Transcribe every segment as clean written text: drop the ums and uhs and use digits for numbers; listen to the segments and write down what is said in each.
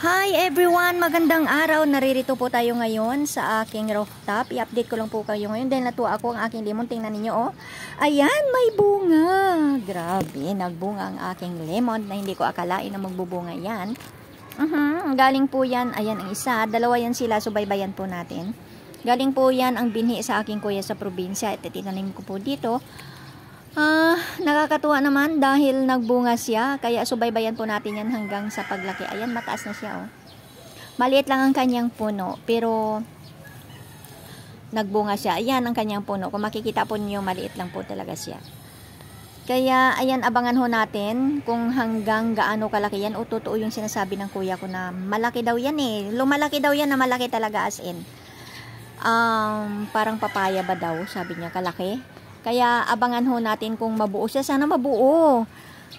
Hi everyone! Magandang araw! Naririto po tayo ngayon sa aking rooftop. I-update ko lang po kayo ngayon dahil natuwa ako ang aking lemon. Tingnan ninyo oh. Ayan, may bunga! Grabe, nagbunga ang aking lemon na hindi ko akalain na magbubunga yan. Galing po yan, ayan ang isa. Dalawa yan sila, subaybayan po natin. Galing po yan ang binhi sa aking kuya sa probinsya. At tinanim ko po dito. Nakakatuwa naman dahil nagbunga siya, kaya subaybayan po natin yan hanggang sa paglaki. Ayan, mataas na siya oh. Maliit lang ang kanyang puno, pero nagbunga siya. Ayan ang kanyang puno. Kung makikita po niyo, maliit lang po talaga siya. Kaya ayan, abangan ho natin kung hanggang gaano kalaki yan. O totoo yung sinasabi ng kuya ko na malaki daw yan eh. Lumalaki daw yan na malaki talaga as in. Parang papaya ba daw, sabi niya, kalaki. Kaya abangan ho natin kung mabuo siya. Sana mabuo.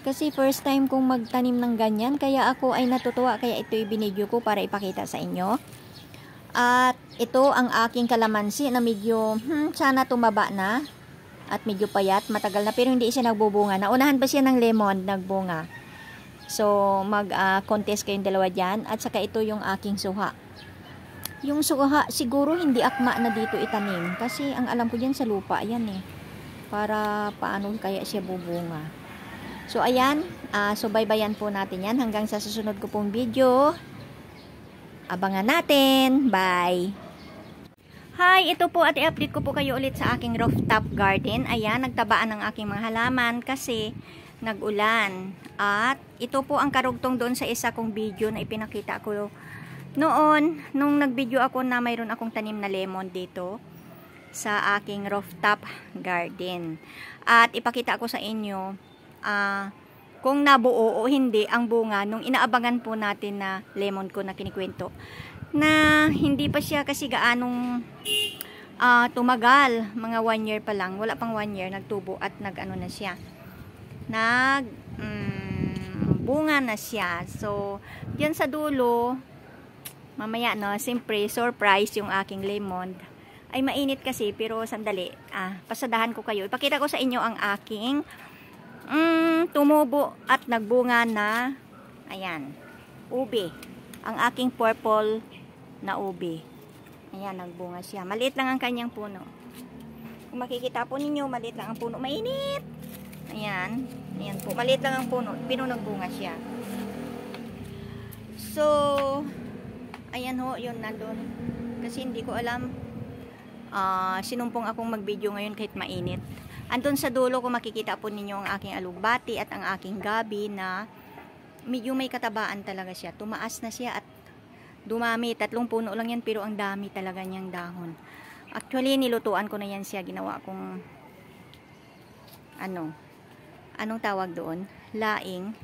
Kasi first time kong magtanim ng ganyan. Kaya ako ay natutuwa. Kaya ito ibinidyo ko para ipakita sa inyo. At ito ang aking kalamansi na medyo sana tumaba na. At medyo payat. Matagal na pero hindi siya nagbubunga. Naunahan pa siya ng lemon nagbunga. So mag-contest kayong dalawa dyan. At saka ito yung aking suha. Yung suha siguro hindi akma na dito itanim. Kasi ang alam ko dyan sa lupa. Ayan eh. Para paano kaya siya bubunga. So ayan, subaybayan po natin yan hanggang sa susunod ko pong video. Abangan natin. Bye! Hi, ito po at i-update ko po kayo ulit sa aking rooftop garden. Ayan, nagtabaan ng aking mga halaman kasi nag-ulan. At ito po ang karugtong doon sa isa kong video na ipinakita ko noon, nung nag-video ako na mayroon akong tanim na lemon dito sa aking rooftop garden. At ipakita ko sa inyo kung nabuo o hindi ang bunga nung inaabangan po natin na lemon ko na kinikwento. Na hindi pa siya kasi gaanong tumagal. Mga 1 year pa lang. Wala pang 1 year. Nagtubo at nag-ano na siya. Bunga na siya. So, yan sa dulo, mamaya no, siyempre surprise yung aking lemon. Ay mainit kasi pero sandali, pasadahan ko kayo. Ipakita ko sa inyo ang aking tumubo at nagbunga na ayan, ube. Ang aking purple na ube. Ayan, nagbunga siya. Maliit lang ang kanyang puno. Kung makikita po ninyo, maliit lang ang puno. Mainit! Ayan, ayan po. Maliit lang ang puno. Pero nagbunga siya. So, ayan ho, yun nandun. Kasi hindi ko alam. Sinumpong akong mag-video ngayon kahit mainit. Andun sa dulo kung makikita po ninyo ang aking alugbati at ang aking gabi na medyo may katabaan talaga siya. Tumaas na siya at dumami. 3 puno lang yan pero ang dami talaga niyang dahon. Actually, nilutuan ko na yan siya. Ginawa kong anong tawag doon? Laing.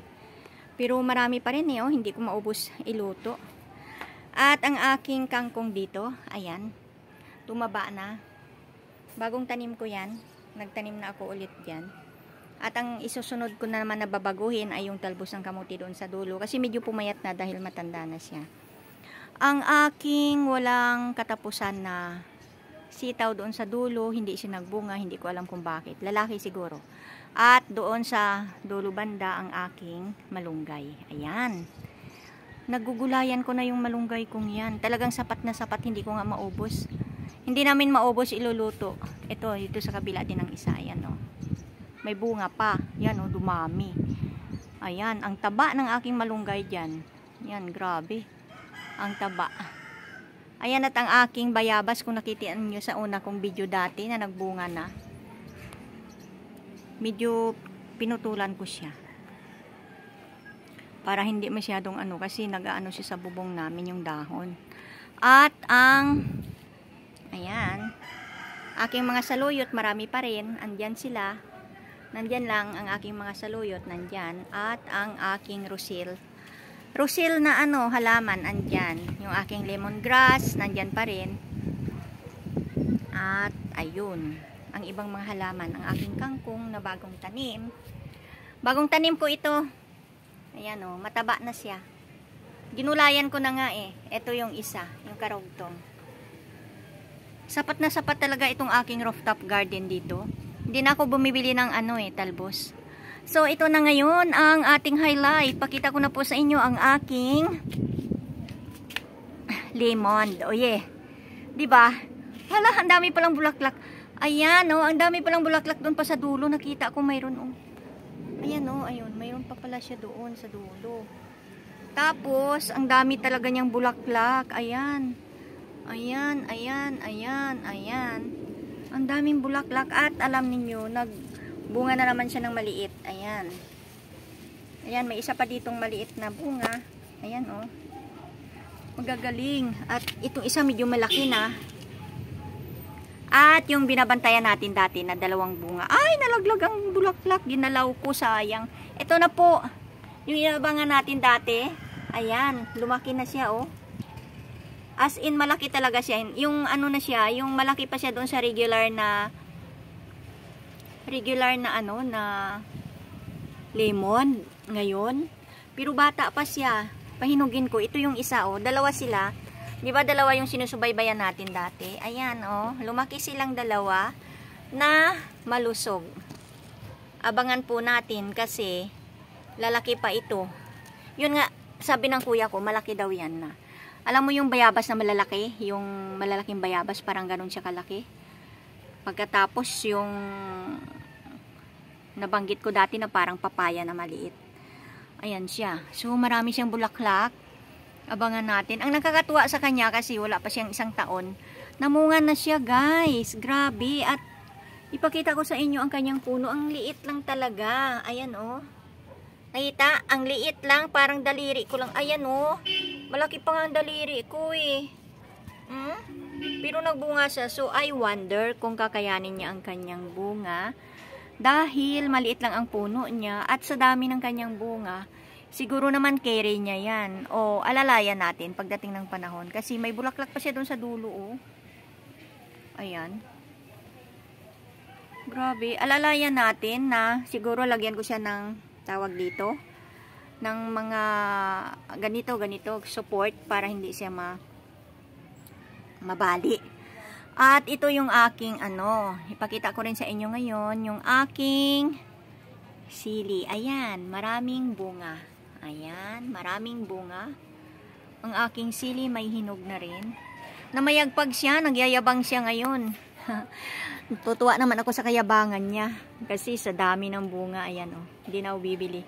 Pero marami pa rin eh. Hindi ko maubos iluto. At ang aking kangkong dito, ayan. Tumaba na. Bagong tanim ko yan. Nagtanim na ako ulit dyan. At ang isusunod ko naman na babaguhin ay yung talbos ng kamuti doon sa dulo. Kasi medyo pumayat na dahil matanda na siya. Ang aking walang katapusan na sitaw doon sa dulo, hindi siya nagbunga. Hindi ko alam kung bakit. Lalaki siguro. At doon sa dulo banda ang aking malunggay. Ayan. Nagugulayan ko na yung malunggay kong yan. Talagang sapat na sapat. Hindi ko nga maubos. Hindi namin maubos iluluto. Ito, dito sa kabila din ng isa. Ayan o. May bunga pa. Yan o, dumami. Ayan, ang taba ng aking malunggay dyan. Yan, grabe. Ang taba. Ayan at ang aking bayabas. Kung nakitaan nyo sa una kong video dati na nagbunga na. Medyo pinutulan ko siya. Para hindi masyadong kasi nag-aano siya sa bubong namin yung dahon. At ayan, aking mga saluyot marami pa rin, andyan sila. Nandyan lang ang aking mga saluyot, nandyan. At ang aking rusil. Rusil na halaman, andyan. Yung aking lemongrass, nandyan pa rin. At ayun, ang ibang mga halaman, ang aking kangkong na bagong tanim. Bagong tanim ko ito. Ayan o, mataba na siya. Ginulayan ko na nga eh. Ito yung isa, yung karugtong. Sapat na sapat talaga itong aking rooftop garden dito. Hindi na ako bumibili ng talbos. So ito na ngayon ang ating highlight. Pakita ko na po sa inyo ang aking lemon. Oye. 'Di ba? Hala, ang dami palang bulaklak. Ayan, oh, ang dami palang bulaklak doon pa sa dulo. Nakita ko mayroon, oh. Ayan, oh, ayun, mayroon pa pala siya doon sa dulo. Tapos, ang dami talaga niyang bulaklak. Ayan. Ayan, ayan, ayan, ayan. Ang daming bulaklak at alam niyo, nagbunga na naman siya ng maliit. Ayan. Ayan, may isa pa ditong maliit na bunga. Ayan, oh. Magagaling. At itong isa medyo malaki na. At yung binabantayan natin dati na 2 bunga. Ay, nalaglag ang bulaklak. Ginalaw ko, sayang. Ito na po. Yung inabangan natin dati. Ayan, lumaki na siya, oh. As in, malaki talaga siya. Yung ano na siya, yung malaki pa siya doon sa regular na ano, na lemon ngayon. Pero bata pa siya. Pahinugin ko. Ito yung isa, oh. 2 sila. Di ba 2 yung sinusubaybayan natin dati? Ayan, oh. Lumaki silang 2 na malusog. Abangan po natin kasi lalaki pa ito. Yun nga, sabi ng kuya ko, malaki daw yan na. Alam mo yung bayabas na malalaki? Yung malalaking bayabas, parang ganun siya kalaki. Pagkatapos yung nabanggit ko dati na parang papaya na maliit. Ayan siya. So, marami siyang bulaklak. Abangan natin. Ang nakakatuwa sa kanya kasi wala pa siyang 1 taon. Namunga na siya, guys. Grabe. At ipakita ko sa inyo ang kanyang puno. Ang liit lang talaga. Ayan, oh. Nakita? Ang liit lang. Parang daliri ko lang. Ayan, oh. Malaki pa nga ang daliri ko, eh. Pero nagbunga siya. So, I wonder kung kakayanin niya ang kanyang bunga. Dahil maliit lang ang puno niya. At sa dami ng kanyang bunga, siguro naman carry niya yan. O alalayan natin pagdating ng panahon. Kasi may bulaklak pa siya doon sa dulo, oh. Ayan. Grabe. Alalayan natin na siguro lagyan ko siya ng tawag dito. Ng mga ganito support para hindi siya mabali. At ito yung aking ano. Ipakita ko rin sa inyo ngayon. Yung aking sili. Ayan. Maraming bunga. Ayan, maraming bunga. Ang aking sili may hinog na rin. Namayagpag siya, nagyayabang siya ngayon. Tutuwa naman ako sa kayabangan niya. Kasi sa dami ng bunga, ayan, oh. Hindi na ako bibili.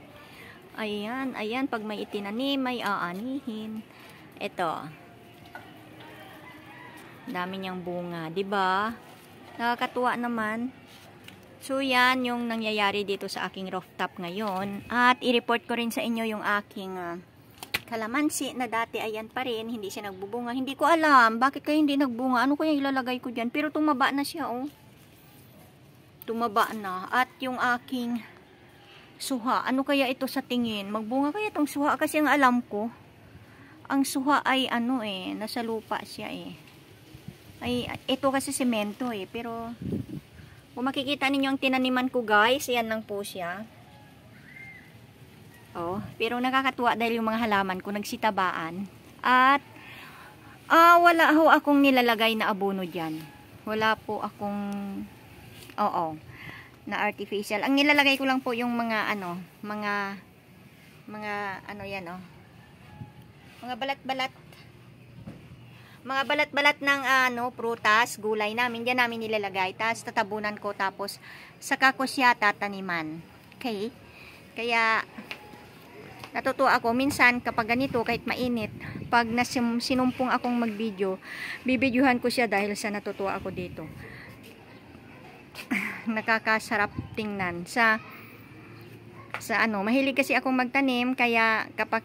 Ayan, ayan, pag may itinanim, may aanihin. Ito. Dami niyang bunga, 'di ba? Nakakatuwa naman. So, yan yung nangyayari dito sa aking rooftop ngayon. At i-report ko rin sa inyo yung aking kalamansi na dati ayan pa rin. Hindi siya nagbubunga. Hindi ko alam. Bakit kaya hindi nagbunga? Ano kaya ilalagay ko dyan? Pero tumaba na siya, oh. Tumaba na. At yung aking suha. Ano kaya ito sa tingin? Magbunga kaya itong suha? Kasi ang alam ko, ang suha ay ano eh. Nasa lupa siya eh. Ay, ito kasi semento eh. Pero kung makikita ninyo ang tinaniman ko, guys, yan lang po siya. Oh, pero nakakatuwa dahil yung mga halaman ko nagsitabaan. At wala ho akong nilalagay na abono diyan. Wala po akong na artificial. Ang nilalagay ko lang po yung mga mga yan, oh. Mga balat-balat. Mga balat-balat ng prutas, gulay namin, diyan namin nilalagay. Tapos tatabunan ko, tapos saka ko siya tataniman. Okay? Kaya natutuwa ako minsan kapag ganito, kahit mainit, pag sinumpong akong mag-video, bibidyohan ko siya dahil sa natutuwa ako dito. Nakakasarap tingnan. Sa mahilig kasi akong magtanim, kaya kapag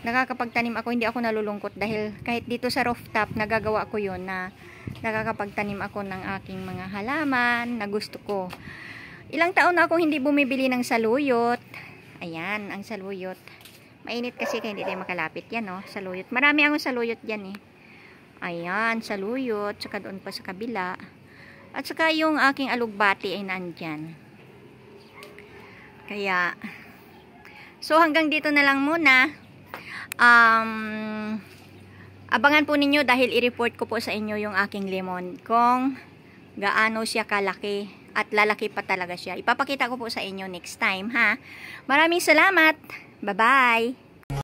nakakapagtanim ako, hindi ako nalulungkot dahil kahit dito sa rooftop, nagagawa ko yun na nakakapagtanim ako ng aking mga halaman na gusto ko. Ilang taon na akong hindi bumibili ng saluyot. Ayan, ang saluyot. Mainit kasi kaya hindi tayo makalapit yan, oh, saluyot. Marami akong saluyot yan eh. Ayan, saluyot, saka doon pa sa kabila. At saka yung aking alugbati ay nandyan. Kaya, so hanggang dito na lang muna. Abangan po ninyo dahil i-report ko po sa inyo yung aking lemon kung gaano siya kalaki at lalaki pa talaga siya. Ipapakita ko po sa inyo next time, ha. Maraming salamat. Bye-bye.